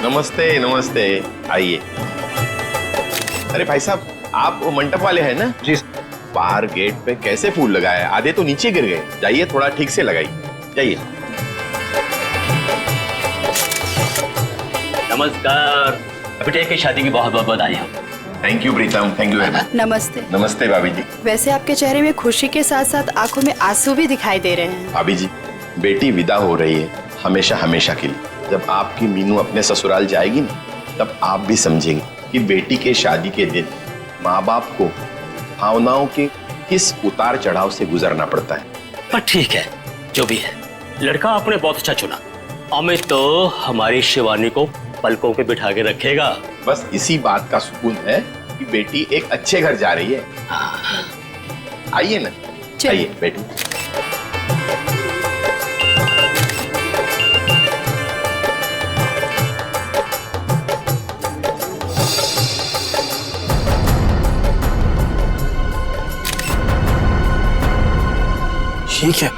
नमस्ते नमस्ते, आइए। अरे भाई साहब, आप वो मंडप वाले हैं ना? जी। बाहर गेट पे कैसे फूल लगाए, आधे तो नीचे गिर गए। जाइए थोड़ा ठीक से लगाइए, जाइए। नमस्कार, बेटे की शादी की बहुत बहुत बधाई हो। Thank you Pritam, thank you very much. नमस्ते। नमस्ते भाभी जी। वैसे आपके चेहरे में खुशी के साथ साथ आंखों में आंसू भी दिखाई दे रहे हैं। भाभी जी, बेटी विदा हो रही है हमेशा हमेशा के लिए। जब आपकी मीनू अपने ससुराल जाएगी ना, तब आप भी समझेंगे कि बेटी के शादी के दिन माँ बाप को भावनाओं के किस उतार चढ़ाव से गुजरना पड़ता है। पर ठीक है, जो भी है, लड़का आपने बहुत अच्छा चुना। अमित तो हमारी शिवानी को पलकों पे बिठा के रखेगा। बस इसी बात का सुकून है कि बेटी एक अच्छे घर जा रही है। आइए ना, आइए बैठिए। ठीक है।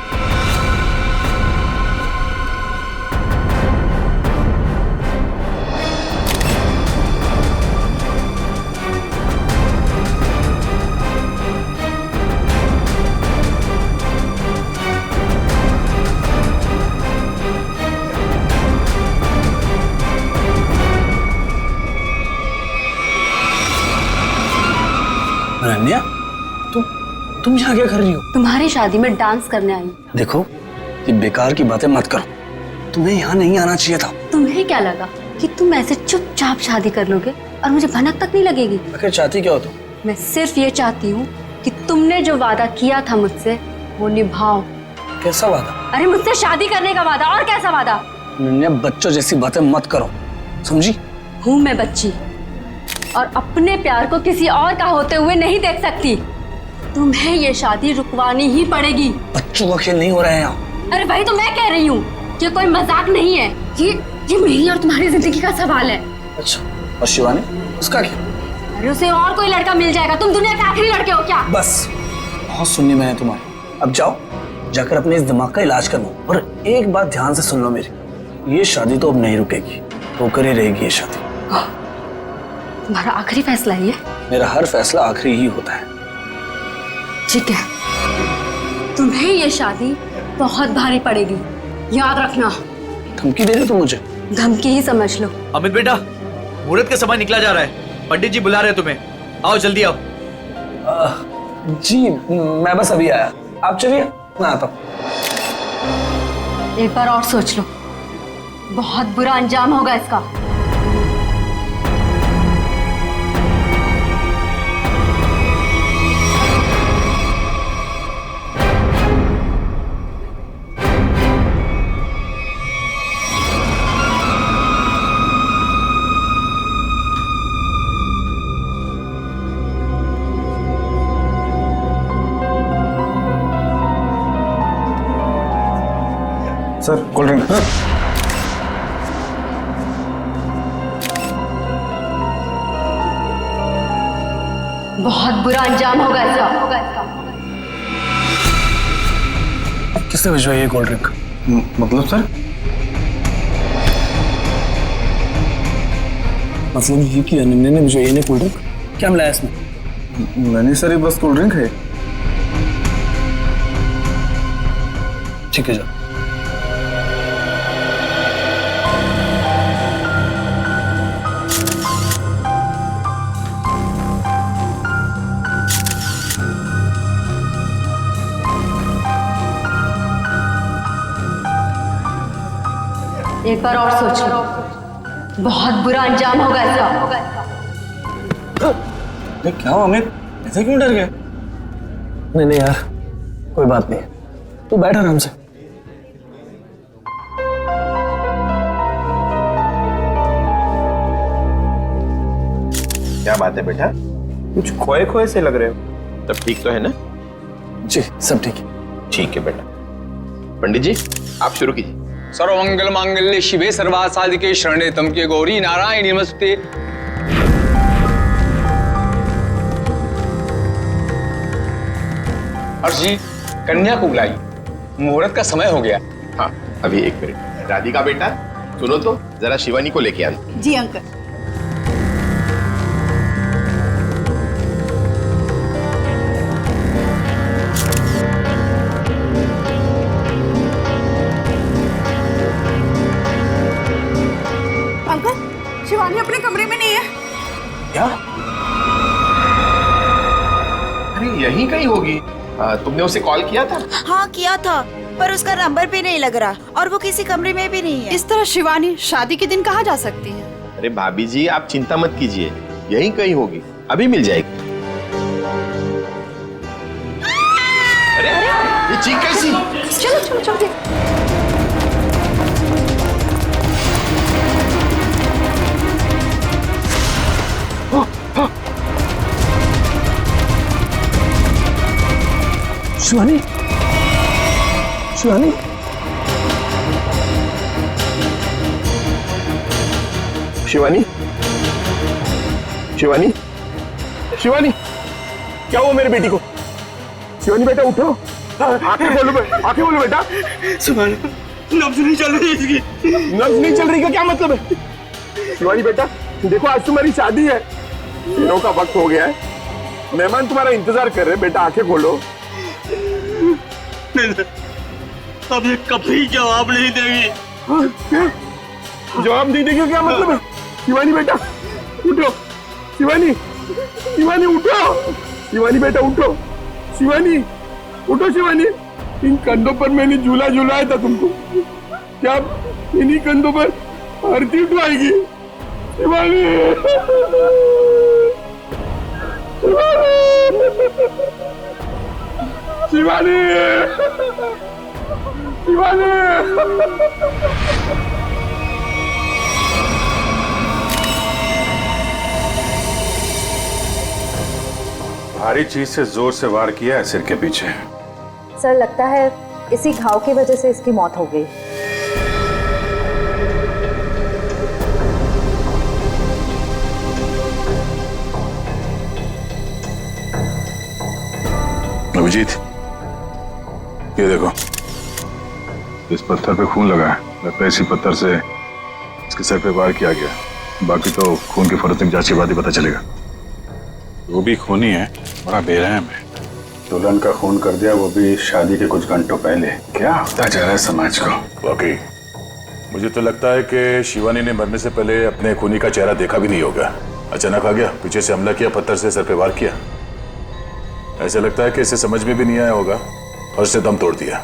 अनन्या, तुम यहाँ क्या कर रही हो? तुम्हारी शादी में डांस करने आई। देखो, ये बेकार की बातें मत करो। तुम्हें यहाँ नहीं आना चाहिए था। तुम्हें क्या लगा कि तुम ऐसे चुपचाप शादी कर लोगे और मुझे भनक तक नहीं लगेगी? आखिर चाहती क्या हो तुम? मैं सिर्फ ये चाहती हूँ कि तुमने जो वादा किया था मुझसे वो निभाओ। कैसा वादा? अरे मुझसे शादी करने का वादा। और कैसा वादा? अनन्या, बच्चों जैसी बातें मत करो, समझी? हूँ मैं बच्ची और अपने प्यार को किसी और का होते हुए नहीं देख सकती। तुम्हें ये शादी रुकवानी ही पड़ेगी। बच्चों का खेल नहीं हो रहा है यहाँ। अरे वही तो मैं कह रही हूँ, ये कोई मजाक नहीं है। ये मेरी और तुम्हारी जिंदगी का सवाल है। अच्छा, और शिवानी, उसका क्या? अरे उसे और कोई लड़का मिल जाएगा। तुम दुनिया के आखिरी लड़के हो क्या? बस, बहुत सुननी मैंने तुम्हारी। अब जाओ, जाकर अपने इस दिमाग का इलाज कर लो। और एक बात ध्यान से सुन लो मेरी, ये शादी तो अब नहीं रुकेगी, होकर ही रहेगी ये शादी। तुम्हारा आखिरी फैसला है ये? मेरा हर फैसला आखिरी ही होता है। ठीक है, तुम्हें ये शादी बहुत भारी पड़ेगी, याद रखना। धमकी दे रहे हो तुम मुझे? धमकी ही समझ लो। अमित बेटा, मुहूर्त का समय निकला जा रहा है। पंडित जी बुला रहे हैं तुम्हें, आओ जल्दी आओ। जी, मैं बस अभी आया। आप चलिए, मैं आता हूँ। एक बार और सोच लो, बहुत बुरा अंजाम होगा इसका। Sir, cold drink. बहुत बुरा अंजाम होगा इसका। किसने भिजवाई ये कोल्ड ड्रिंक? मतलब सर? मतलब ये कि अनन्या ने भिजवाई है कोल्ड ड्रिंक? क्या मिलाया इसमें? नहीं सर, ये बस कोल्ड ड्रिंक है। ठीक है, जाओ। एक बार और सोच लो, बहुत बुरा अंजाम होगा इसका। क्या हुआ अमित, ऐसे क्यों डर गए? नहीं नहीं यार, कोई बात नहीं, तू बैठ आराम से। क्या बात है बेटा, कुछ खोए खोए से लग रहे हो। सब ठीक तो है ना? जी सब ठीक है। ठीक है बेटा। पंडित जी आप शुरू कीजिए। सर्वमंगल मांगल्ये शिवे सर्वासाधिके शरणे त्र्यंबके गौरी नारायणी नमस्ते। हर्ष जी, कन्या को बुलाइए, मुहूर्त का समय हो गया। हाँ अभी एक मिनट। राधिका बेटा सुनो तो, जरा शिवानी को लेके आना। जी अंकल। अंकल, शिवानी अपने कमरे में नहीं है। क्या? अरे यहीं कहीं होगी। तुमने उसे कॉल किया था? हाँ किया था, पर उसका नंबर भी नहीं लग रहा और वो किसी कमरे में भी नहीं है। इस तरह शिवानी शादी के दिन कहाँ जा सकती है? अरे भाभी जी, आप चिंता मत कीजिए, यहीं कहीं होगी, अभी मिल जाएगी। अरे ये चीख कैसी? चलो चलो चलो। शिवानी, शिवानी, शिवानी, शिवानी, शिवानी, क्या हुआ मेरे बेटी को? शिवानी बेटा उठो, आंखें खोलो बेटा। नब्ज नहीं चल रही इसकी। नब्ज नहीं चल रही का क्या मतलब है? शिवानी बेटा देखो, आज तुम्हारी शादी है, दिनों का वक्त हो गया है, मेहमान तुम्हारा इंतजार कर रहे हैं। बेटा आंखें खोलो। अब ये कभी जवाब नहीं देगी। जवाब नहीं देगी क्या मतलब है? शिवानी बेटा उठो, शिवानी, शिवानी उठो, शिवानी बेटा उठो, शिवानी उठो, शिवानी। इन कंधों पर मैंने झूला झूलाया था तुमको, क्या इन्हीं कंधों पर आरती उठवाएगी? शिवानी, शिवानी, शिवानी। भारी चीज से जोर से वार किया है सिर के पीछे। सर लगता है इसी घाव की वजह से इसकी मौत हो गई। अभिजीत, ये देखो, इस पत्थर पे खून लगा है, लगता है इसी पत्थर से इसके सर पे वार किया गया। बाकी तो खून की फोरेंसिक जांच के बाद ही पता चलेगा। वो भी खूनी है, बड़ा बेरहम है। दुल्हन का खून कर दिया, वो भी शादी के कुछ घंटों पहले। क्या होता जा रहा है समाज को? वाकई मुझे तो लगता है कि शिवानी ने मरने से पहले अपने खूनी का चेहरा देखा भी नहीं होगा। अचानक आ गया, पीछे से हमला किया, पत्थर से सर पे वार किया। ऐसा लगता है कि इसे समझ में भी नहीं आया होगा और उसने दम तोड़ दिया।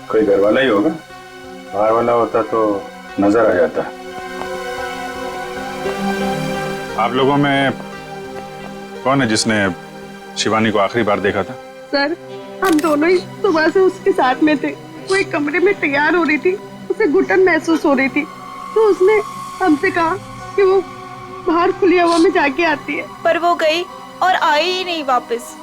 कोई घर वाला ही होगा, बाहर वाला होता तो नजर आ जाता। आप लोगों में कौन है जिसने शिवानी को आखिरी बार देखा था? सर, हम दोनों ही सुबह से उसके साथ में थे। वो एक कमरे में तैयार हो रही थी, उसे घुटन महसूस हो रही थी, तो उसने हमसे कहा कि वो बाहर खुली हवा में जाके आती है, पर वो गई और आई ही नहीं वापस।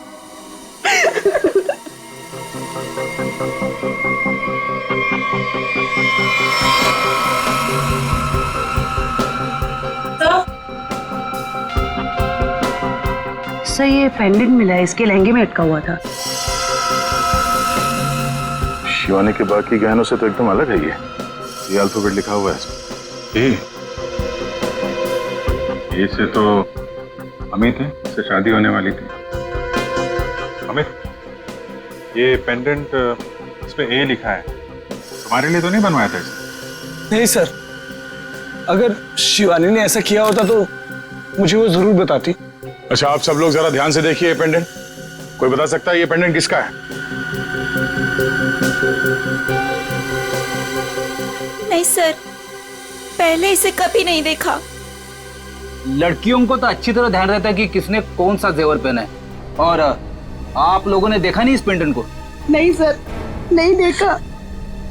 सर, ये पेंडेंट मिला है, इसके लहंगे में अटका हुआ था। शिवानी के बाकी गहनों से तो एकदम अलग है ये अल्फाबेट लिखा हुआ है इसमें। ये से तो अमित है, इससे शादी होने वाली थी। अमित, ये पेंडेंट इसमें ए लिखा है, तुम्हारे लिए तो नहीं बनवाया था इसे? नहीं सर, अगर शिवानी ने ऐसा किया होता तो मुझे वो जरूर बताती। अच्छा, आप सब लोग जरा ध्यान से देखिए ये पेंडेंट। कोई बता सकता है ये पेंडेंट किसका है? नहीं सर, पहले इसे कभी नहीं देखा। लड़कियों को तो अच्छी तरह ध्यान रहता है कि किसने कौन सा जेवर पहना है, और आप लोगों ने देखा नहीं इस पेंडेंट को? नहीं सर, नहीं देखा।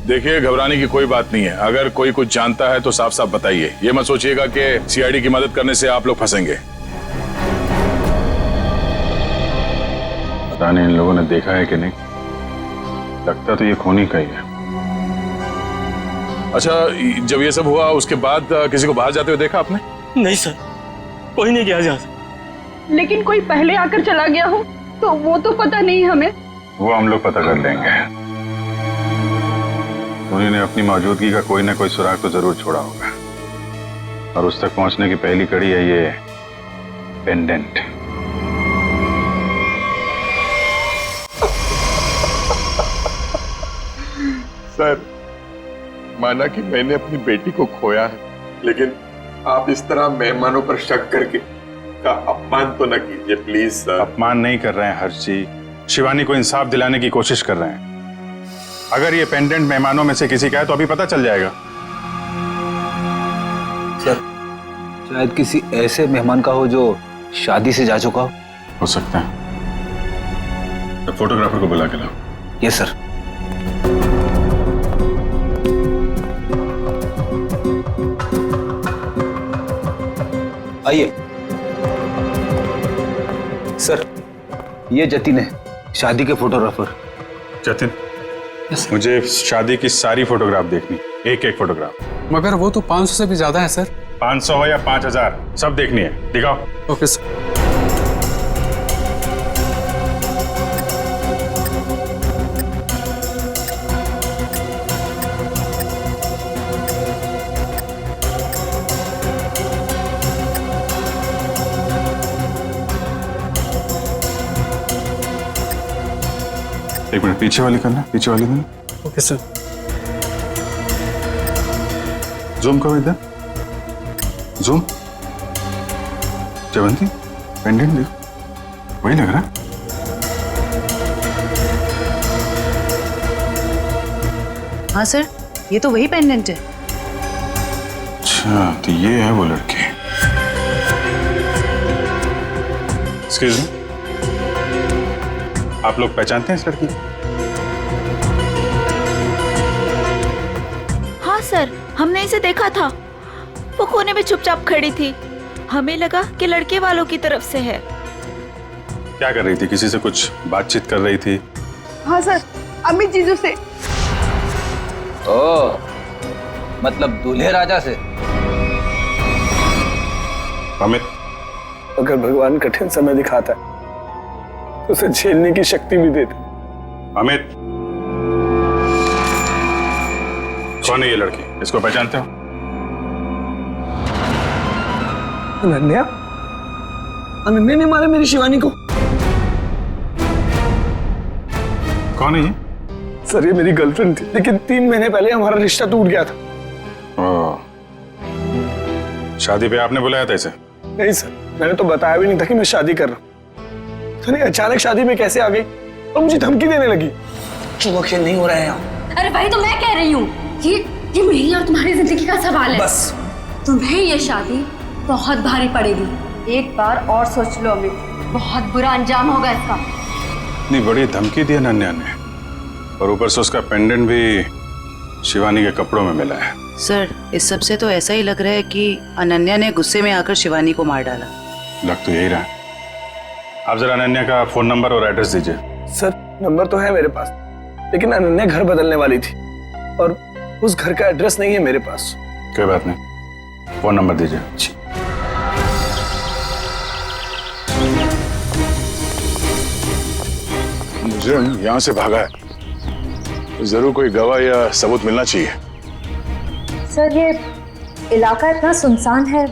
देखिए, घबराने की कोई बात नहीं है। अगर कोई कुछ जानता है तो साफ साफ बताइए। ये मत सोचिएगा कि सीआईडी की मदद करने से आप लोग फंसेंगे। पता नहीं इन लोगों ने देखा है कि नहीं, लगता तो ये खूनी का ही है। अच्छा, जब ये सब हुआ उसके बाद किसी को बाहर जाते हुए देखा आपने? नहीं सर, कोई नहीं गया जहां। लेकिन कोई पहले आकर चला गया हो तो वो तो पता नहीं हमें। वो हम लोग पता कर लेंगे। उन्होंने अपनी मौजूदगी का कोई ना कोई सुराग तो जरूर छोड़ा होगा, और उस तक पहुंचने की पहली कड़ी है ये पेंडेंट। सर, माना कि मैंने अपनी बेटी को खोया है, लेकिन आप इस तरह मेहमानों पर शक करके का अपमान तो न कीजिए प्लीज सर। अपमान नहीं कर रहे हैं हर्षी, शिवानी को इंसाफ दिलाने की कोशिश कर रहे हैं। अगर ये पेंडेंट मेहमानों में से किसी का है तो अभी पता चल जाएगा। सर, शायद किसी ऐसे मेहमान का हो जो शादी से जा चुका हो सकता है। तो फोटोग्राफर को बुला के लाओ। Yes sir. आइए सर, ये जतिन है, शादी के फोटोग्राफर। जतिन, मुझे शादी की सारी फोटोग्राफ देखनी, एक एक फोटोग्राफ। मगर वो तो 500 से भी ज्यादा है सर। 500 हो या 5000, सब देखनी है। दिखाओ। Okay sir. एक मिनट, पीछे वाली करना, पीछे वाली करना। Okay sir. जूम करो इधर, जूम। जयवंती, पेंडेंट देखो, वही लग रहा है। हाँ सर, ये तो वही पेंडेंट है। अच्छा, तो ये है वो लड़की। एक्सक्यूज मी, आप लोग पहचानते हैं इस लड़की? हाँ सर, हमने इसे देखा था। वो कोने में चुपचाप खड़ी थी। हमें लगा कि लड़के वालों की तरफ से है। क्या कर रही थी? किसी से कुछ बातचीत कर रही थी? हाँ सर, अमित जीजू से। ओ, मतलब दूल्हे राजा से। अमित, अगर भगवान कठिन समय दिखाता है तो उसे झेलने की शक्ति भी देता। अमित, कौन है ये लड़की? इसको पहचानते हो? अनन्या? अनन्या ने मारा मेरी शिवानी को। कौन है ये? सर, ये मेरी गर्लफ्रेंड थी, लेकिन 3 महीने पहले हमारा रिश्ता टूट गया था। ओह, शादी पे आपने बुलाया था इसे? नहीं सर, मैंने तो बताया भी नहीं था कि मैं शादी कर रहा हूँ। अचानक शादी में कैसे आ गई और मुझे धमकी देने लगी। जुआ खेल नहीं हो रहा है यहाँ। अरे वही तो मैं कह रही हूँ, ये मेरी और तुम्हारी जिंदगी का सवाल है। बस तुम्हें ये शादी बहुत भारी पड़ेगी। एक बार और सोच लो अमित, बहुत बुरा अंजाम होगा इसका। इतनी बड़ी धमकी दी अनन्या ने, और ऊपर से उसका पेंडेंट भी शिवानी के कपड़ों में मिला है। सर, इस सब से तो ऐसा ही लग रहा है कि अनन्या ने गुस्से में आकर शिवानी को मार डाला। लग तो यही रहा। आप जरा अनन्या का फोन नंबर और एड्रेस दीजिए। सर, नंबर तो है मेरे पास, लेकिन अनन्या घर बदलने वाली थी और उस घर का एड्रेस नहीं है मेरे पास। कोई बात नहीं, फोन नंबर दीजिए। मुजरिम यहाँ से भागा है, जरूर कोई गवाह या सबूत मिलना चाहिए। सर, ये इलाका इतना सुनसान है,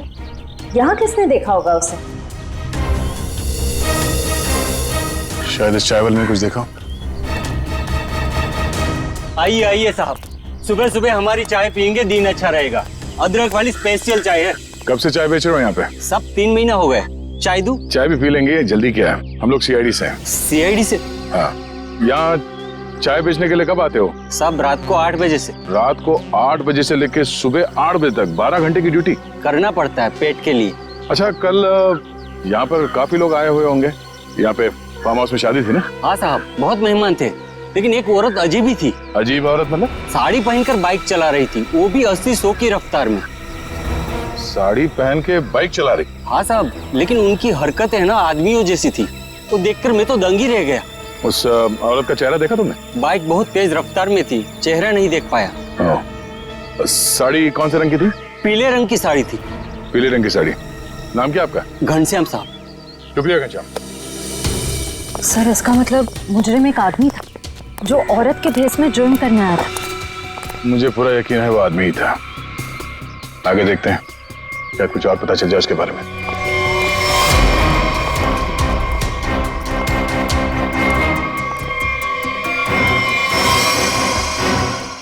यहाँ किसने देखा होगा उसे? शायद इस चावल में कुछ देखा। आइए आइए साहब, सुबह सुबह हमारी चाय पियेंगे, दिन अच्छा रहेगा। अदरक वाली स्पेशल चाय है। कब से चाय बेच रहे हो यहाँ पे? सब 3 महीना हो गए। चाय दूं? चाय भी पी लेंगे, जल्दी क्या है, हम लोग सीआईडी से हैं। सीआईडी से? हाँ। यहाँ चाय बेचने के लिए कब आते हो? सब रात को 8 बजे से। रात को 8 बजे से लेकर सुबह 8 बजे तक 12 घंटे की ड्यूटी करना पड़ता है पेट के लिए। अच्छा, कल यहाँ पर काफी लोग आए हुए होंगे। यहाँ पे फार्म हाउस में शादी थी ना? हाँ साहब, बहुत मेहमान थे, लेकिन एक औरत अजीब ही थी। अजीब औरत मतलब? साड़ी पहनकर बाइक चला रही थी, वो भी 80-100 की रफ्तार में। साड़ी पहन के बाइक चला रही? हाँ साहब, लेकिन उनकी हरकतें ना आदमियों जैसी थी, तो देखकर मैं तो दंग ही रह गया। उस औरत का चेहरा देखा तुमने? बाइक बहुत तेज रफ्तार में थी, चेहरा नहीं देख पाया। साड़ी कौन से रंग की थी? पीले रंग की साड़ी थी। पीले रंग की साड़ी। नाम क्या आपका? घनश्याम साहब। शुक्रिया घनश्याम। सर इसका मतलब मुजरिम एक आदमी था जो औरत के भेस में जुर्म करने आया था। मुझे पूरा यकीन है वो आदमी ही था। आगे देखते हैं, क्या कुछ और पता चल जाए उसके बारे में।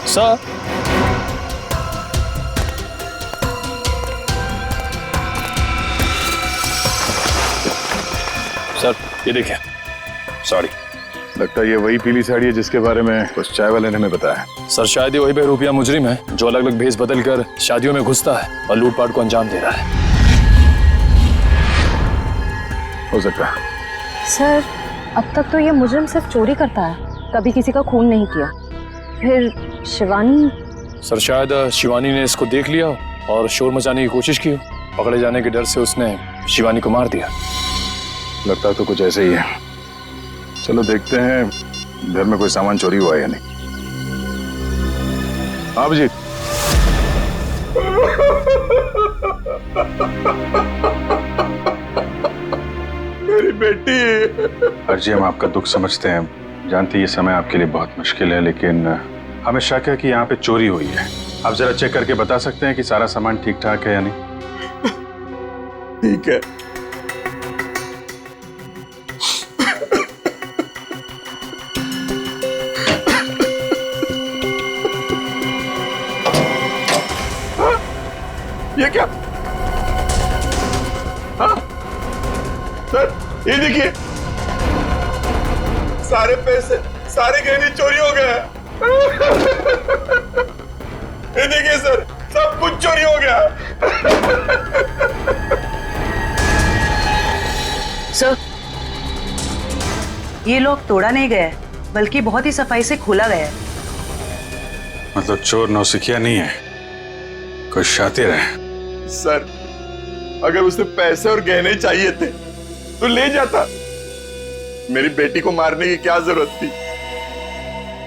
सर, सर ये देखिए। सॉरी, लगता है ये वही पीली साड़ी है जिसके बारे में कुछ चाय वाले ने हमें बताया। सर शायद ये वही बहरूपिया मुजरिम है जो अलग अलग भेस बदल कर शादियों में घुसता है और लूटपाट को अंजाम दे रहा है। हो सकता है। सर अब तक तो ये मुजरिम सिर्फ चोरी करता है, कभी किसी का खून नहीं किया। फिर शिवानी? सर शायद शिवानी ने इसको देख लिया और शोर मचाने की कोशिश की। पकड़े जाने के डर से उसने शिवानी को मार दिया। लगता तो कुछ ऐसे ही है। चलो देखते हैं घर में कोई सामान चोरी हुआ है या नहीं। आप जी। मेरी बेटी। अर्जी, हम आपका दुख समझते हैं, जानते हैं ये समय आपके लिए बहुत मुश्किल है, लेकिन हमें शक है कि यहाँ पे चोरी हुई है। आप जरा चेक करके बता सकते हैं कि सारा सामान ठीक ठाक है या नहीं? ठीक है। ये क्या? हाँ? सर ये देखिए, सारे पैसे, सारे गहने चोरी हो गए। ये देखिए सर, सब कुछ चोरी हो गया। सर ये लोग तोड़ा नहीं गया बल्कि बहुत ही सफाई से खोला गया है। मतलब चोर नौसिखिया नहीं है, कोई शातिर है। सर अगर उसे पैसे और गहने चाहिए थे तो ले जाता, मेरी बेटी को मारने की क्या जरूरत थी?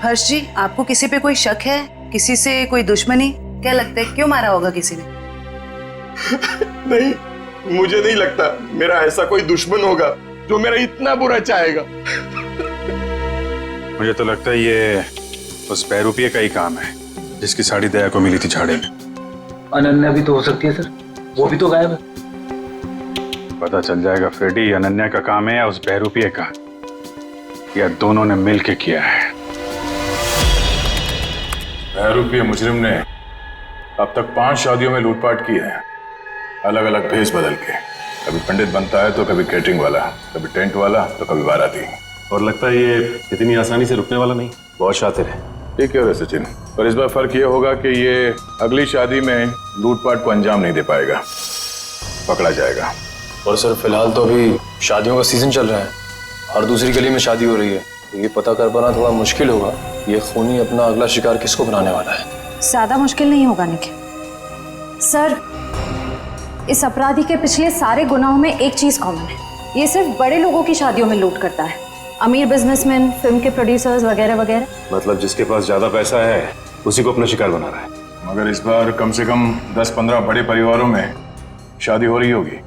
हर्ष जी, आपको किसी पे कोई शक है? किसी से कोई दुश्मनी? क्या लगता है क्यों मारा होगा किसी ने? नहीं, मुझे नहीं लगता मेरा ऐसा कोई दुश्मन होगा जो मेरा इतना बुरा चाहेगा। मुझे तो लगता है ये उस बहरूपिये का ही काम है जिसकी साड़ी दया को मिली थी झाड़े में। अनन्या भी तो हो सकती है सर, वो भी तो गायब है। पता चल जाएगा फ्रेडी, अनन्या का काम है या उस बहरूपिये का, या दोनों ने मिलकर किया है। बहरूपिये मुजरिम ने अब तक 5 शादियों में लूटपाट की है, अलग अलग भेस बदल के। कभी पंडित बनता है तो कभी कैटरिंग वाला, कभी टेंट वाला तो कभी बाराती। और लगता है ये इतनी आसानी से रुकने वाला नहीं, बहुत शातिर है। ठीक है सचिन, पर इस बार फर्क ये होगा कि ये अगली शादी में लूटपाट को अंजाम नहीं दे पाएगा, पकड़ा जाएगा। और सर फिलहाल तो अभी शादियों का सीजन चल रहा है, हर दूसरी गली में शादी हो रही है, ये पता कर पाना थोड़ा मुश्किल होगा ये खूनी अपना अगला शिकार किसको बनाने वाला है। ज्यादा मुश्किल नहीं होगा निखिल सर। इस अपराधी के पिछले सारे गुनाहों में एक चीज कॉमन है, ये सिर्फ बड़े लोगों की शादियों में लूट करता है, अमीर बिजनेसमैन, फिल्म के प्रोड्यूसर्स वगैरह वगैरह। मतलब जिसके पास ज्यादा पैसा है उसी को अपना शिकार बना रहा है। मगर इस बार कम से कम 10-15 बड़े परिवारों में शादी हो रही होगी।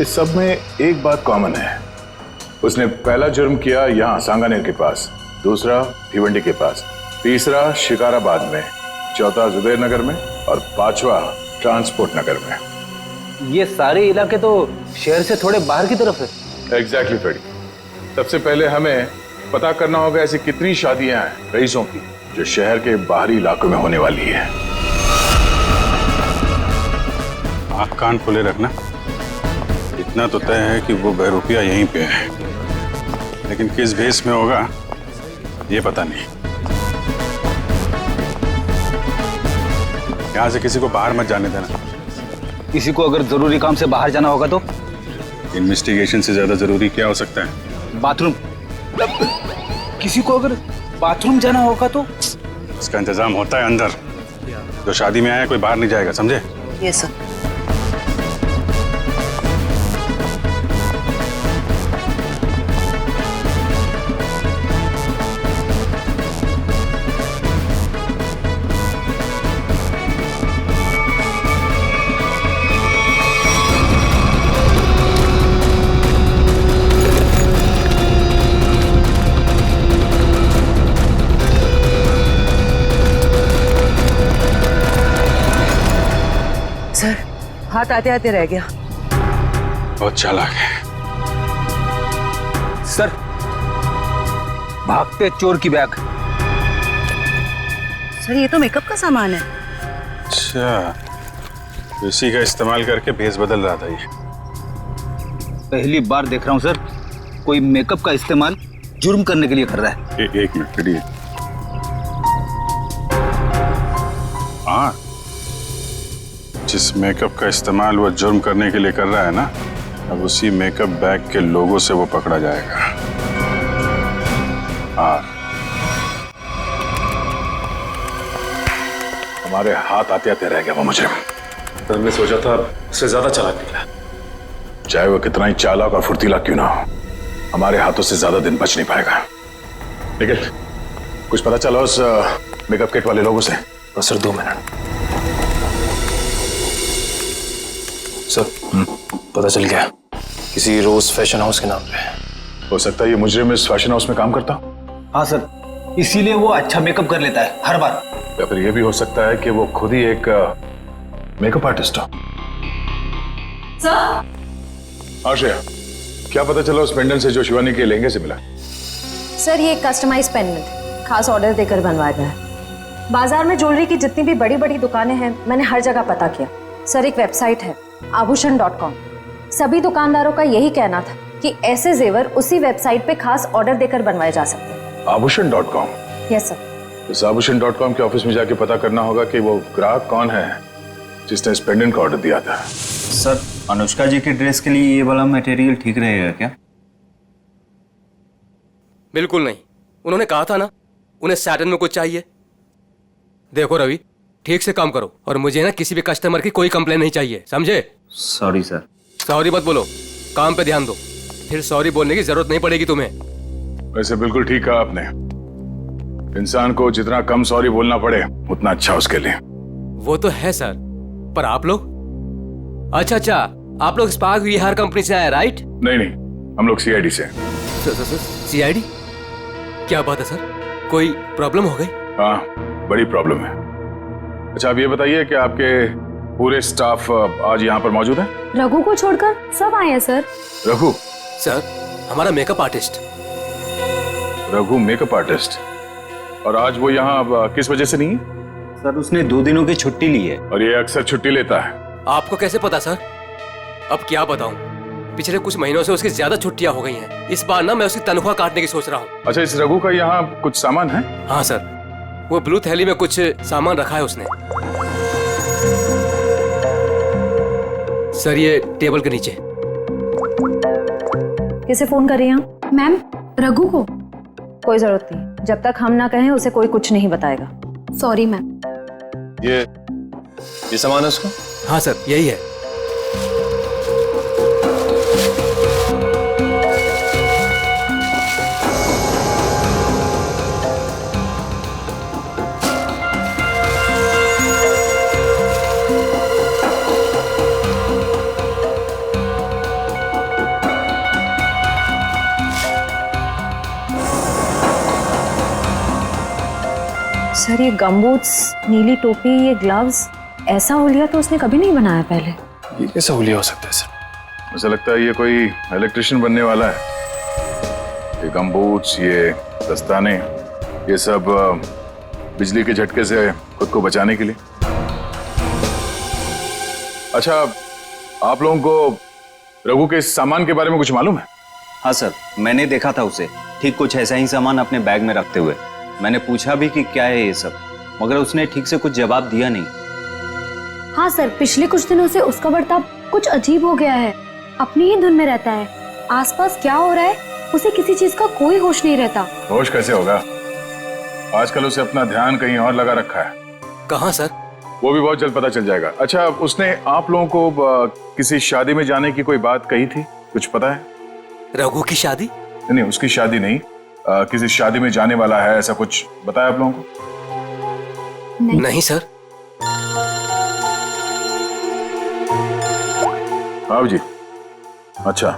इस सब में एक बात कॉमन है, उसने पहला जुर्म किया यहाँ सांगानेर के पास, दूसरा भिवंडी के पास, तीसरा शिकाराबाद में, चौथा जुबेर नगर में और 5वां ट्रांसपोर्ट नगर में। ये सारे इलाके तो शहर से थोड़े बाहर की तरफ है। एग्जैक्टली फ्रेडी, सबसे पहले हमें पता करना होगा ऐसी कितनी शादियां हैं रईसों की जो शहर के बाहरी इलाकों में होने वाली है। आँख कान खुले रखना। इतना तो तय है कि वो बहरूपिया यहीं पे है, लेकिन किस भेस में होगा ये पता नहीं। यहाँ से किसी को बाहर मत जाने देना। किसी को अगर जरूरी काम से बाहर जाना होगा तो? इन्वेस्टिगेशन से ज्यादा जरूरी क्या हो सकता है? बाथरूम। किसी को अगर बाथरूम जाना होगा तो? इसका इंतजाम होता है अंदर। जो शादी में आया कोई बाहर नहीं जाएगा, समझे? Yes sir. हाथ आते आते रह गया। बहुत चालाक है। सर, भागते चोर की बैग। सर ये तो मेकअप का सामान है। अच्छा, इसी का इस्तेमाल करके भेस बदल रहा था ये। पहली बार देख रहा हूँ सर, कोई मेकअप का इस्तेमाल जुर्म करने के लिए कर रहा है। एक मिनट खड़िए। हाँ, जिस मेकअप का इस्तेमाल वो जुर्म करने के लिए कर रहा है ना, अब उसी मेकअप बैग के लोगों से वो पकड़ा जाएगा। हाँ, हमारे हाथ आते आते रह गया वो मुजरिम। तो हमने सोचा था उससे ज्यादा चालाक निकला। चाहे वो कितना ही चालाक और फुर्तीला क्यों ना हो, हमारे हाथों से ज्यादा दिन बच नहीं पाएगा। लेकिन कुछ पता चला उस मेकअप किट वाले लोगों से? बस सर 2 मिनट। सर पता चल गया, किसी रोज फैशन हाउस के नाम पे। हो सकता है ये मुजरिम इस फैशन हाउस में काम करता। हाँ सर, इसीलिए वो अच्छा मेकअप कर लेता है हर बार। या फिर ये भी हो सकता है कि वो खुद ही एक मेकअप आर्टिस्ट हो। सर, आश्रया, क्या पता चला उस पेंडेंट से जो शिवानी के लहंगे से मिला? सर ये कस्टमाइज पेंडेंट खास ऑर्डर देकर बनवाया गया है। बाजार में ज्वेलरी की जितनी भी बड़ी बड़ी दुकानें हैं, मैंने हर जगह पता किया। सर एक वेबसाइट है आभूषण.com, सभी दुकानदारों का यही कहना था कि ऐसे जेवर उसी वेबसाइट पे खास ऑर्डर देकर बनवाए जा सकते हैं। आभूषण.com? Yes sir. इस आभूषण.com के ऑफिस में जाके पता करना होगा कि वो ग्राहक कौन है जिसने इस पेंडेंट का ऑर्डर दिया था। सर, अनुष्का जी की ड्रेस के लिए ये वाला मटेरियल ठीक रहेगा क्या? बिल्कुल नहीं, उन्होंने कहा था ना उन्हें सैटन में कुछ चाहिए। देखो रवि, ठीक से काम करो और मुझे ना किसी भी कस्टमर की कोई कंप्लेन नहीं चाहिए, समझे? Sorry sir. सॉरी मत बोलो, काम पे ध्यान दो, फिर सॉरी बोलने की जरूरत नहीं पड़ेगी तुम्हें। वैसे बिल्कुल ठीक कहा आपने, इंसान को जितना कम सॉरी बोलना पड़े उतना अच्छा उसके लिए। वो तो है सर, पर आप लोग? अच्छा, आप लोग स्पार्क विहार कंपनी से आए, राइट? नहीं, हम लोग सीआईडी से। सीआईडी? क्या बात है सर, कोई प्रॉब्लम हो गई? हाँ, बड़ी प्रॉब्लम है। अच्छा, आप ये बताइए कि आपके पूरे स्टाफ आज यहाँ पर मौजूद है? रघु को छोड़कर सब आए हैं सर। रघु? सर, हमारा makeup artist. Raghu makeup artist? और आज वो यहाँ किस वजह से नहीं है? सर उसने 2 दिनों की छुट्टी ली है। और ये अक्सर छुट्टी लेता है। आपको कैसे पता सर? अब क्या बताऊं, पिछले कुछ महीनों से उसकी ज्यादा छुट्टियां हो गई हैं। इस बार ना मैं उसकी तनख्वाह काटने की सोच रहा हूँ। अच्छा, इस रघु का यहाँ कुछ सामान है? हाँ सर, वो ब्लू थैली में कुछ सामान रखा है उसने। सर ये टेबल के नीचे। किसे फोन कर रही हैं? मैम, रघु को। कोई जरूरत नहीं, जब तक हम ना कहें उसे कोई कुछ नहीं बताएगा। Sorry ma'am. ये सामान है उसका? हाँ सर, यही है। सर ये गमबूट्स, नीली टोपी, ये ग्लव्स, ऐसा हुलिया तो उसने कभी नहीं बनाया पहले। ये कैसा हुलिया हो सकता है सर? मुझे लगता है ये कोई इलेक्ट्रिशियन बनने वाला है। ये गमबूट्स, ये दस्ताने, ये सब बिजली के झटके से खुद को बचाने के लिए। अच्छा, आप लोगों को रघु के इस सामान के बारे में कुछ मालूम है? हाँ सर, मैंने देखा था उसे ठीक कुछ ऐसा ही सामान अपने बैग में रखते हुए। मैंने पूछा भी कि क्या है ये सब, मगर उसने ठीक से कुछ जवाब दिया नहीं। हाँ सर, पिछले कुछ दिनों से उसका बर्ताव कुछ अजीब हो गया है। अपनी ही धुन में रहता है, आसपास क्या हो रहा है उसे किसी चीज का कोई होश नहीं रहता। होश कैसे होगा? आजकल उसे अपना ध्यान कहीं और लगा रखा है। कहाँ सर? वो भी बहुत जल्द पता चल जाएगा। अच्छा, उसने आप लोगों को किसी शादी में जाने की कोई बात कही थी, कुछ पता है? रघु की शादी? नहीं, उसकी शादी नहीं, किसी शादी में जाने वाला है, ऐसा कुछ बताया आप लोगों को? नहीं सर। हाँ जी। अच्छा,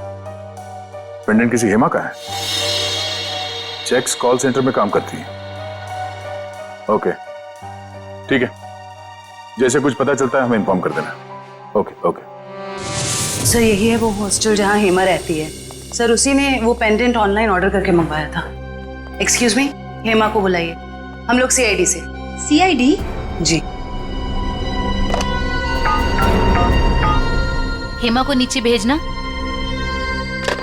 पेंडेंट किसी हेमा का है? चेक्स कॉल सेंटर में काम करती है। ओके, ठीक है, जैसे कुछ पता चलता है हमें इन्फॉर्म कर देना। Okay okay. सर यही है वो हॉस्टल जहाँ हेमा रहती है। सर उसी ने वो पेंडेंट ऑनलाइन ऑर्डर करके मंगवाया था। एक्सक्यूज मी, हेमा को बुलाइए। हम लोग सीआईडी से। सीआईडी? जी। हेमा को नीचे भेजना।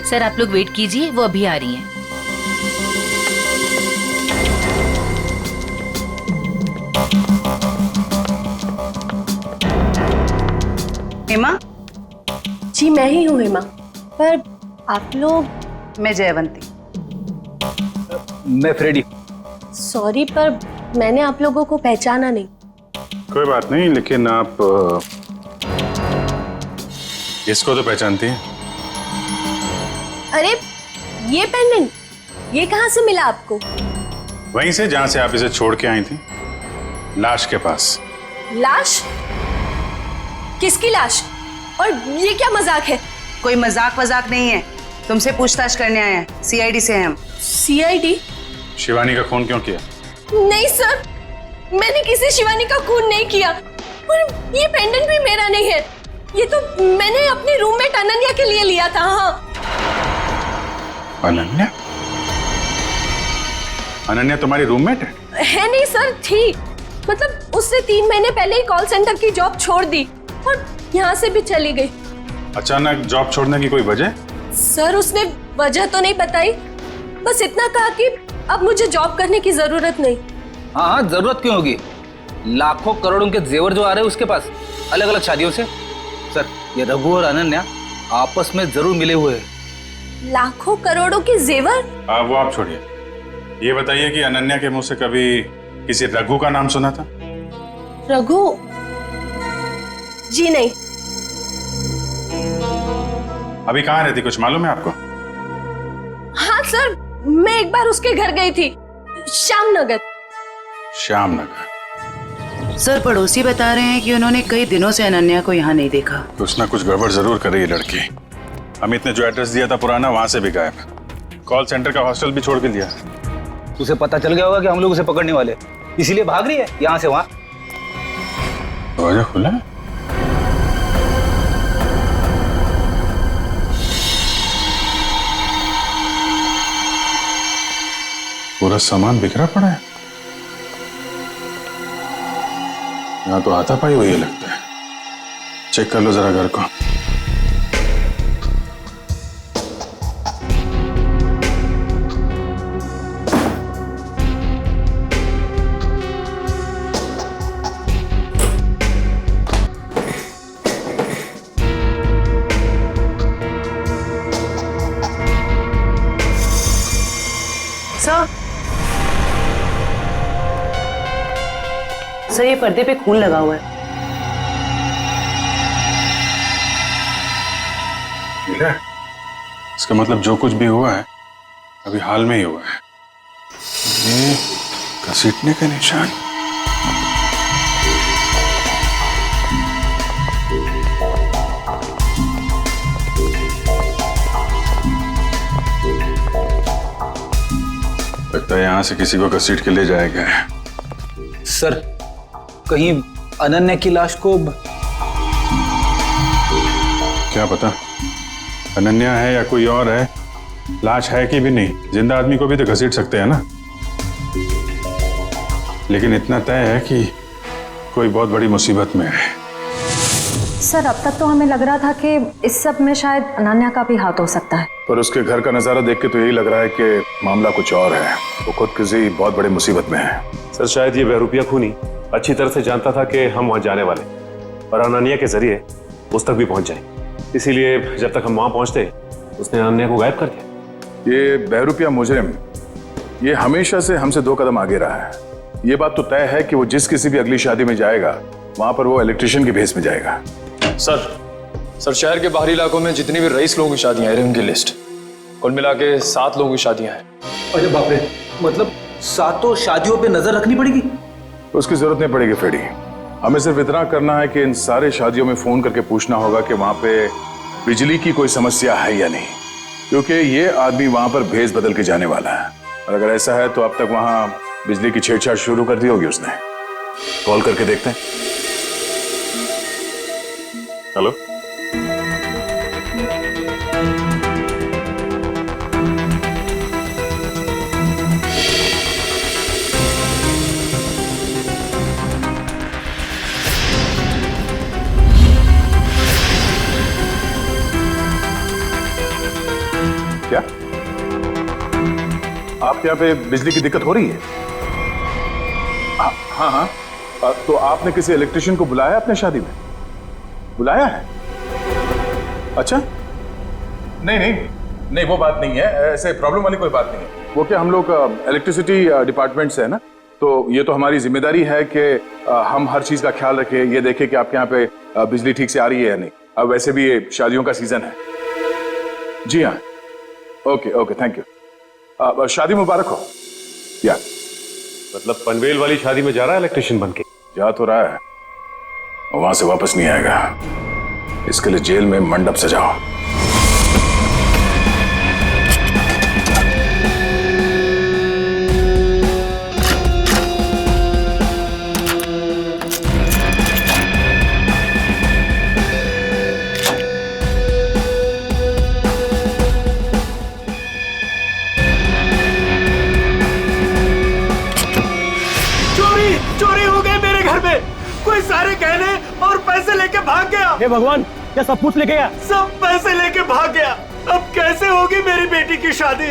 सर आप लोग वेट कीजिए, वो अभी आ रही हैं। हेमा? जी मैं ही हूँ हेमा, पर आप लोग? मैं जयवंती। मैं फ्रेडी। सॉरी पर मैंने आप लोगों को पहचाना नहीं। कोई बात नहीं, लेकिन आप इसको तो पहचानती हैं? अरे ये पेंडेंट, ये कहाँ से मिला आपको? वहीं से जहां से आप इसे छोड़ के आई थी, लाश के पास। लाश? किसकी लाश? और ये क्या मजाक है? कोई मजाक वजाक नहीं है, तुमसे पूछताछ करने आए हैं। सीआईडी से हैं हम। सीआईडी? शिवानी का खून क्यों किया? नहीं सर, मैंने किसी शिवानी का खून नहीं किया। और ये पेंडेंट भी मेरा नहीं है, ये तो मैंने अपनी रूममेट अनन्या के लिए लिया था। हाँ। अनन्या? अनन्या तुम्हारी रूममेट है? है नहीं सर, थी। मतलब उससे 3 महीने पहले ही कॉल सेंटर की जॉब छोड़ दी और यहाँ से भी चली गई। अचानक जॉब छोड़ने की कोई वजह? सर उसने वजह तो नहीं बताई, बस इतना कहा कि अब मुझे जॉब करने की जरूरत नहीं। हाँ हाँ, जरूरत क्यों होगी? लाखों करोड़ों के जेवर जो आ रहे हैं उसके पास, अलग अलग शादियों से। सर ये रघु और अनन्या आपस में जरूर मिले हुए हैं। लाखों करोड़ों के जेवर? वो आप छोड़िए, ये बताइए कि अनन्या के मुंह से कभी किसी रघु का नाम सुना था? रघु? जी नहीं। अभी कहाँ रहती, कुछ मालूम है आपको? हाँ सर, मैं एक बार उसके घर गई थी, श्यामनगर। श्यामनगर? सर पड़ोसी बता रहे हैं कि उन्होंने कई दिनों से अनन्या को यहाँ नहीं देखा। कुछ ना कुछ गड़बड़ जरूर कर रही है लड़की। अमित ने जो एड्रेस दिया था पुराना, वहां से भी गायब। कॉल सेंटर का हॉस्टल भी छोड़ के दिया। उसे पता चल गया होगा कि हम लोग उसे पकड़ने वाले, इसीलिए भाग रही है यहाँ से वहां। दरवाजा खुला है? पूरा सामान बिखरा पड़ा है। यहाँ तो हाथापाई हुई है लगता है। चेक कर लो जरा घर को। सर ये पर्दे पे खून लगा हुआ है। मिला? इसका मतलब जो कुछ भी हुआ है अभी हाल में ही हुआ है। ये घसीटने का निशान। लगता है यहां से किसी को घसीट के ले जाया गया है। सर कहीं अनन्या की लाश को क्या पता अनन्या है या कोई और है। लाश है कि भी नहीं, जिंदा आदमी को भी तो घसीट सकते हैं ना। लेकिन इतना तय है कि कोई बहुत बड़ी मुसीबत में है। सर अब तक तो हमें लग रहा था कि इस सब में शायद अनन्या का भी हाथ हो सकता है, पर उसके घर का नजारा देख के तो यही लग रहा है कि मामला कुछ और है। वो खुद किसी बहुत बड़ी मुसीबत में है। सर शायद ये बहरूपिया खूनी अच्छी तरह से जानता था कि हम वहां जाने वाले और अनन्या के जरिए उस तक भी पहुंच जाए, इसीलिए जब तक हम वहां पहुंचते उसने अनन्या को गायब कर दिया। ये बहरूपिया मुजरिम ये हमेशा से हमसे 2 कदम आगे रहा है। ये बात तो तय है कि वो जिस किसी भी अगली शादी में जाएगा वहां पर वो इलेक्ट्रिशियन के भेस में जाएगा। सर शहर के बाहरी इलाकों में जितनी भी रईस लोगों की शादियां हैं उनकी लिस्ट कुल मिला के 7 लोगों की शादियां हैं। अरे बाप रे, मतलब 7 शादियों पे नजर रखनी पड़ेगी? उसकी जरूरत नहीं पड़ेगी फ्रेडी। हमें सिर्फ इतना करना है कि इन सारे शादियों में फोन करके पूछना होगा कि वहां पे बिजली की कोई समस्या है या नहीं, क्योंकि ये आदमी वहां पर भेस बदल के जाने वाला है। और अगर ऐसा है तो अब तक वहां बिजली की छेड़छाड़ शुरू कर दी होगी उसने। कॉल करके देखते हैं। हेलो क्या आपके यहाँ पे बिजली की दिक्कत हो रही है? हाँ हाँ तो आपने किसी इलेक्ट्रिशियन को बुलाया है अपने शादी में? बुलाया है? अच्छा नहीं नहीं नहीं वो बात नहीं है, ऐसे प्रॉब्लम वाली कोई बात नहीं है। वो क्या हम लोग इलेक्ट्रिसिटी डिपार्टमेंट से है ना, तो ये तो हमारी जिम्मेदारी है कि हम हर चीज का ख्याल रखें, ये देखें कि आपके यहाँ पे बिजली ठीक से आ रही है या नहीं। अब वैसे भी ये शादियों का सीजन है। जी हाँ, ओके ओके, थैंक यू। शादी मुबारक हो। या मतलब पनवेल वाली शादी में जा रहा है इलेक्ट्रिशियन बन के? जा तो रहा है, वहां से वापस नहीं आएगा। इसके लिए जेल में मंडप सजाओ। कोई सारे गहने और पैसे लेके भाग गया। हे भगवान, क्या सब कुछ लेके गया? सब पैसे लेके भाग गया। अब कैसे होगी मेरी बेटी की शादी?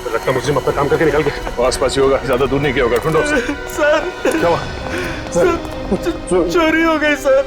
लगता मुझे अपना काम करके निकल गया। आस पास ही होगा, ज्यादा दूर नहीं गया होगा। ढूंढो उसे। सर क्या हुआ? चोरी हो गई सर।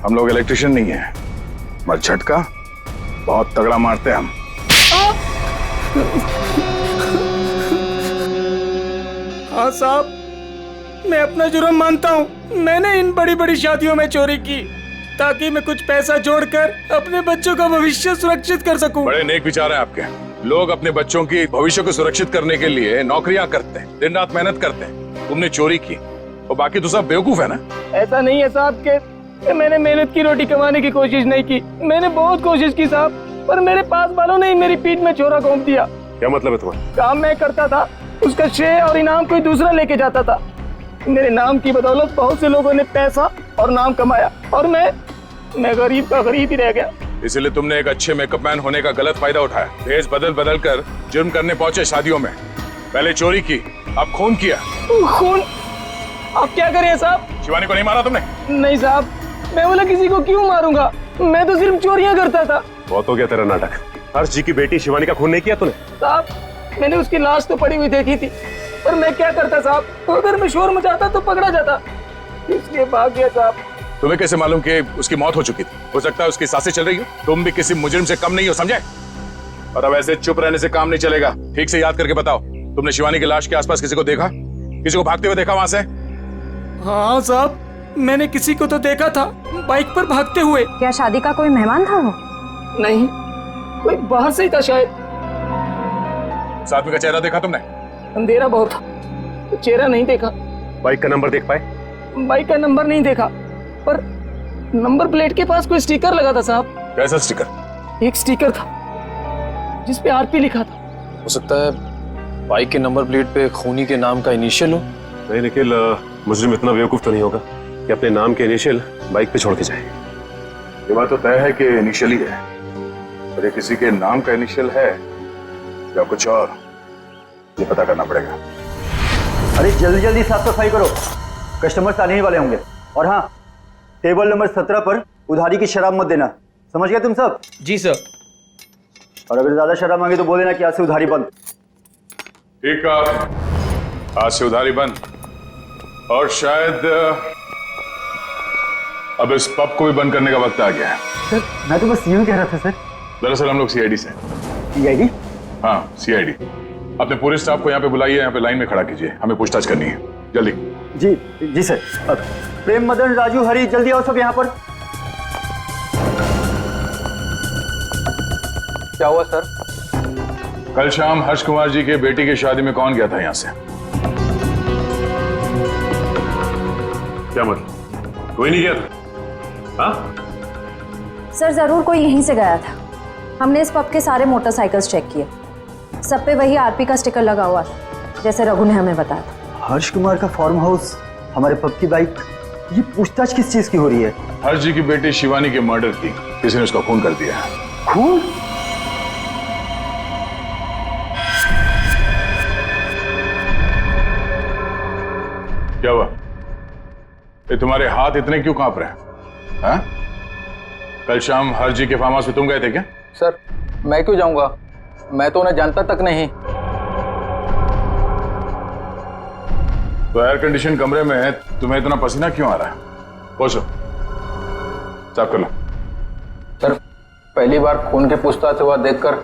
हम लोग इलेक्ट्रिशियन नहीं है, मगर झटका बहुत तगड़ा मारते हैं हम। हाँ साहब, मैं अपना जुर्म मानता हूँ। मैंने इन बड़ी बड़ी शादियों में चोरी की ताकि मैं कुछ पैसा जोड़कर अपने बच्चों का भविष्य सुरक्षित कर सकूं। बड़े नेक विचार हैं आपके। लोग अपने बच्चों की भविष्य को सुरक्षित करने के लिए नौकरियां करते हैं, दिन रात मेहनत करते हैं। तुमने चोरी की और बाकी तो सब बेवकूफ है ना। ऐसा नहीं है साहब के मैंने मेहनत की रोटी कमाने की कोशिश नहीं की। मैंने बहुत कोशिश की साहब, पर मेरे पास वालों ने मेरी पीठ में छोरा घोंप दिया। क्या मतलब है तुम्हारा? काम मैं करता था, उसका श्रेय और इनाम कोई दूसरा लेके जाता था। मेरे नाम की बदौलत बहुत से लोगों ने पैसा और नाम कमाया और मैं गरीब का गरीब ही रह गया। इसलिए तुमने एक अच्छे मेकअप मैन होने का गलत फायदा उठाया। भेष बदल बदल कर जुर्म करने पहुंचे शादियों में। पहले चोरी की, अब खून किया। खून? आप क्या करें साहब? शिवानी को नहीं मारा तुमने? नहीं साहब, मैं बोला किसी को क्यों मारूंगा, मैं तो सिर्फ चोरियां करता था। बहुत हो गया तेरा नाटक। हर्ष जी की बेटी शिवानी का खून नहीं किया तूने? साहब, मैंने उसकी लाश तो पड़ी हुई देखी थी, पर मैं क्या करता साहब, अगर मैं शोर मचाता तो पकड़ा जाता, इसलिए भाग गया साहब। तुम्हें कैसे मालूम कि उसकी मौत हो चुकी थी? हो सकता है उसकी सांसें चल रही हो। तुम भी किसी मुजरिम से कम नहीं हो, समझे? और अब ऐसे चुप रहने से काम नहीं चलेगा। ठीक से याद करके बताओ, तुमने शिवानी की लाश के आसपास किसी को देखा? किसी को भागते हुए देखा वहां से? हाँ साहब, मैंने किसी को तो देखा था, बाइक पर भागते हुए। क्या शादी का कोई मेहमान था वो? नहीं, कोई बाहर से ही था शायद। साथ में का चेहरा देखा तुमने? अंधेरा बहुत था, तो चेहरा नहीं देखा। बाइक का नंबर देख पाए? बाइक का नंबर नहीं देखा, पर नंबर प्लेट के पास कोई स्टिकर लगा था साहब। कैसा स्टिकर? एक स्टिकर था जिस पे आरपी लिखा था। हो सकता है बाइक के नंबर प्लेट पे खूनी के नाम का इनिशियल हो। नहीं निखिल, मुजरिम इतना बेवकूफ तो नहीं होगा कि अपने नाम के इनिशियल बाइक पे छोड़ के जाए। ये बात तो तय है कि इनिशियल ही है, पर ये किसी के नाम का इनिशियल है या कुछ और, ये पता करना पड़ेगा। अरे जल्दी जल्दी साफ सफाई करो, कस्टमर्स आने ही वाले होंगे। और हाँ, टेबल नंबर 17 पर उधारी की शराब मत देना, समझ गए तुम सब? जी सर। और अगर ज्यादा शर्म मांगे तो बोले ना कि आज से उधारी बंद। ठीक है, आज से उधारी बंद। और शायद अब इस पब को भी बंद करने का वक्त आ गया है। सर मैं तो बस यूं कह रहा था सर। दरअसल हम लोग सीआईडी से। सीआईडी? हाँ सीआईडी। अपने पूरे स्टाफ को यहाँ पे बुलाइए, यहाँ पे लाइन में खड़ा कीजिए, हमें पूछताछ करनी है, जल्दी। जी जी सर। प्रेम, मदन, राजू, हरी, जल्दी आओ सब यहाँ पर। क्या हुआ सर? कल शाम हर्ष कुमार जी के बेटी की शादी में कौन गया था यहाँ से? क्या मतलब? कोई नहीं गया था? हाँ? सर जरूर कोई यहीं से गया था। हमने इस पब के सारे मोटरसाइकिल्स चेक किए, सब पे वही आरपी का स्टिकर लगा हुआ था जैसे रघु ने हमें बताया था। हर्ष कुमार का फार्म हाउस, हमारे पब की बाइक, ये पूछताछ किस चीज की हो रही है? हर्ष जी की बेटी शिवानी के मर्डर की किसी ने उसका खून कर दिया। खून? क्या हुआ? ये तुम्हारे हाथ इतने क्यों कांप रहे हैं? हाँ? कल शाम हर्ष जी के फार्म हाउस में तुम गए थे क्या? सर मैं क्यों जाऊंगा, मैं तो उन्हें जानता तक नहीं। तो एयर कंडीशन कमरे में तुम्हें इतना पसीना क्यों आ रहा है? पहुंचो, साफ कर लो। सर पहली बार खून के पूछताछ हुआ देखकर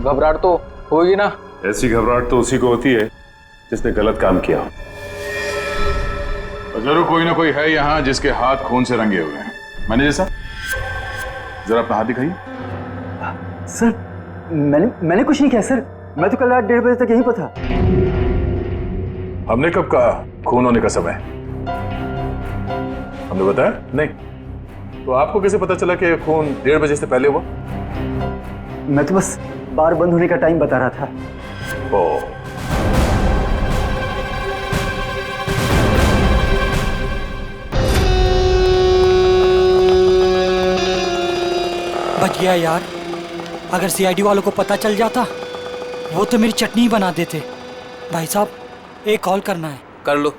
घबराहट तो होगी ना। ऐसी घबराहट तो उसी को होती है जिसने गलत काम किया हो। जरूर कोई ना कोई है यहाँ जिसके हाथ खून से रंगे हुए हैं। मैनेजर साहब जरा अपना हाथ दिखाइए। सर मैंने कुछ नहीं किया सर, मैं तो कल रात 1:30 बजे तक यहीं पर था। हमने कब कहा खून होने का समय? हमने बताया नहीं। तो आपको कैसे पता चला कि खून 1:30 बजे से पहले हुआ? मैं तो बस बार बंद होने का टाइम बता रहा था। ओ, बच गया यार। अगर सीआईडी वालों को पता चल जाता वो तो मेरी चटनी बना देते। भाई साहब एक कॉल करना है। कर लो।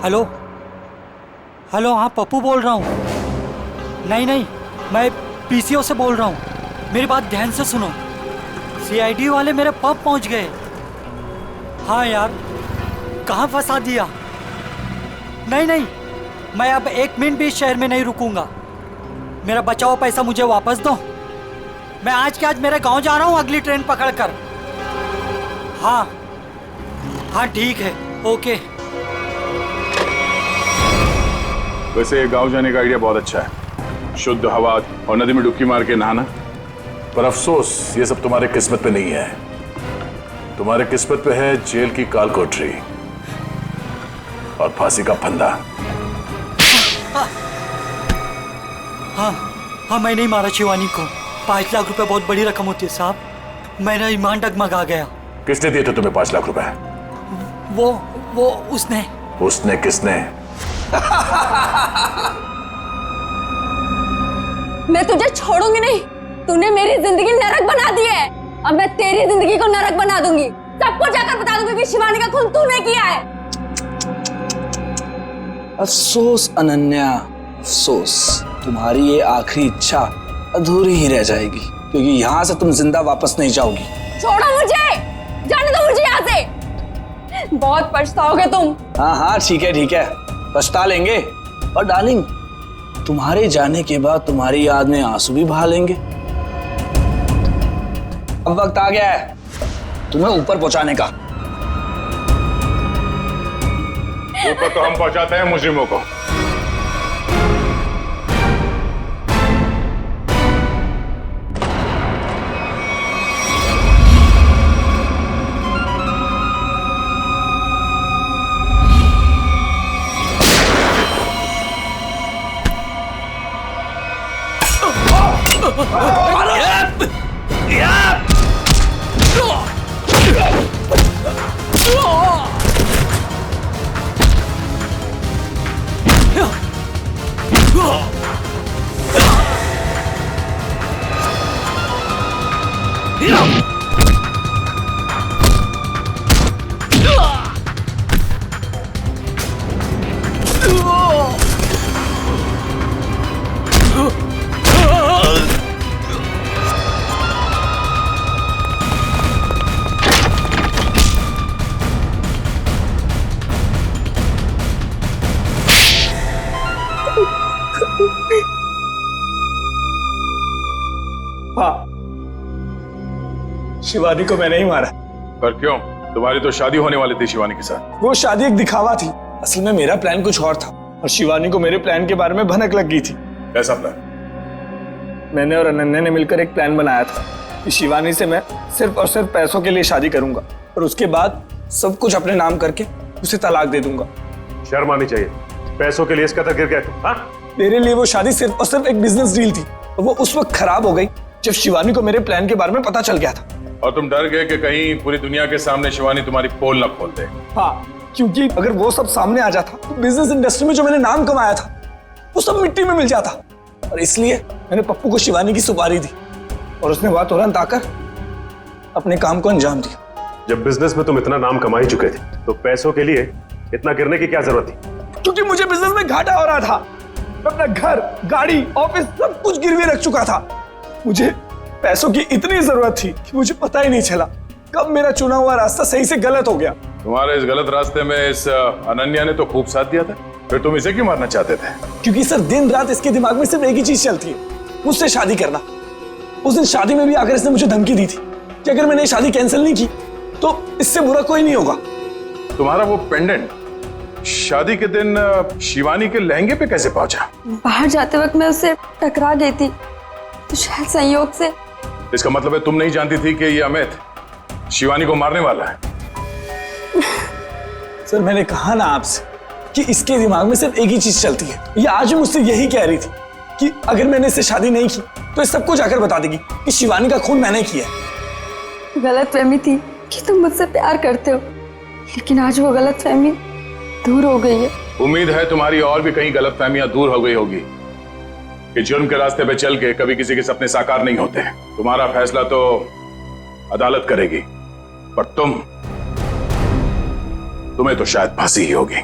हेलो हेलो, हाँ पप्पू बोल रहा हूँ। नहीं मैं पीसीओ से बोल रहा हूँ। मेरी बात ध्यान से सुनो। सीआईडी वाले मेरे पब पहुँच गए। हाँ यार, कहाँ फंसा दिया? नहीं मैं अब 1 मिनट भी इस शहर में नहीं रुकूंगा। मेरा बचा हुआ पैसा मुझे वापस दो। मैं आज के आज मेरे गांव जा रहा हूँ अगली ट्रेन पकड़कर। हाँ ठीक है, ओके। वैसे गांव जाने का आइडिया बहुत अच्छा है, शुद्ध हवा और नदी में डुबकी मार के नहाना। पर अफसोस ये सब तुम्हारे किस्मत पे नहीं है। तुम्हारे किस्मत पे है जेल की काल कोठरी और फांसी का फंदा। हाँ मैं नहीं मारा शिवानी को। 5 लाख रुपए बहुत बड़ी रकम होती है साहब। मेरा ईमान डगमगा गया। किसने दिए थे तुम्हें 5 लाख रुपए? वो उसने किसने? मैं तुझे छोड़ूंगी नहीं। तूने मेरी जिंदगी नरक बना दी है, अब मैं तेरी जिंदगी को नरक बना दूंगी। सबको जाकर बता दूंगी कि शिवानी का खून तूने किया है। अफसोस अनन्या, अफसोस। तुम्हारी ये आखिरी इच्छा अधूरी ही रह जाएगी, क्योंकि यहाँ से तुम जिंदा वापस नहीं जाओगी। छोड़ो मुझे, जाने दो मुझे यहाँ से। बहुत पछताओगे तुम। हाँ ठीक है, पछता लेंगे। और डार्लिंग, तुम्हारे जाने के बाद तुम्हारी याद में आंसू भी बहा लेंगे। अब वक्त आ गया है तुम्हें ऊपर पहुंचाने का। ऊपर तो हम पहुंचाते हैं मुजरिमों को। शिवानी को मैंने ही मारा। पर क्यों? तुम्हारी तो शादी होने वाली थी शिवानी के साथ। वो शादी एक दिखावा थी, असल में मेरा प्लान कुछ और था और शिवानी को मेरे प्लान के बारे में भनक लग गई थी। कैसा प्लान? मैंने और अनन्या ने मिलकर एक प्लान बनाया था कि शिवानी से मैं सिर्फ और सिर्फ पैसों के लिए शादी करूंगा और उसके बाद सब कुछ अपने नाम करके उसे तलाक दे दूंगा। शर्म आनी चाहिए, पैसों के लिए इसका तक गिर गया तुम। हाँ? मेरे लिए वो शादी सिर्फ और सिर्फ एक बिजनेस डील थी और वो उस वक्त खराब हो गई जब शिवानी को मेरे प्लान के बारे में पता चल गया था। और तुम डर गए कि कहीं पूरी दुनिया के सामने शिवानी तुम्हारी पोल न खोल दे। हाँ, क्योंकि अगर वो सब सामने आ जाता तो बिजनेस इंडस्ट्री में जो मैंने नाम कमाया था वो सब मिट्टी में मिल जाता। और इसलिए मैंने पप्पू को शिवानी की सुपारी दी और उसने वहां तुरंत आकर अपने काम को अंजाम दिया। जब बिजनेस में तुम इतना नाम कमा ही चुके थे तो पैसों के लिए इतना गिरने की क्या जरूरत थी? क्योंकि मुझे बिजनेस में घाटा हो रहा था। मैं अपना घर, गाड़ी, ऑफिस सब कुछ गिरवी रख चुका था। मुझे पैसों की इतनी जरूरत थी कि मुझे पता ही नहीं चला कब मेरा चुना हुआ रास्ता सही से गलत हो गया। तुम्हारे इस गलत रास्ते में इस अनन्या ने तो खूब साथ दिया था, फिर तुम इसे क्यों मारना चाहते थे? क्योंकि सर दिन रात इसके दिमाग में सिर्फ एक ही चीज चलती है, मुझसे शादी करना। उस दिन शादी में भी आकर इसने मुझे धमकी दी थी कि अगर मैंने शादी कैंसिल नहीं की तो इससे बुरा कोई नहीं होगा। तुम्हारा वो पेंडेंट शादी के दिन शिवानी के लहंगे पे कैसे पहुंचा? बाहर जाते वक्त मैं उससे टकरा गई थी तो शायद संयोग से। इसका मतलब है तुम नहीं जानती थी कि ये अमित शिवानी को मारने वाला है? सर मैंने कहा ना आपसे कि इसके दिमाग में सिर्फ एक ही चीज चलती है। ये आज भी मुझसे यही कह रही थी कि अगर मैंने इससे शादी नहीं की तो इस सबको जाकर बता देगी कि शिवानी का खून मैंने किया है। गलतफहमी थी कि तुम मुझसे प्यार करते हो, लेकिन आज वो गलतफहमी दूर हो गई है। उम्मीद है तुम्हारी और भी कई गलतफहमियां दूर हो गई होगी कि जुर्म के रास्ते पे चल के कभी किसी के सपने साकार नहीं होते। तुम्हारा फैसला तो अदालत करेगी, पर तुम्हें तो शायद फांसी ही होगी।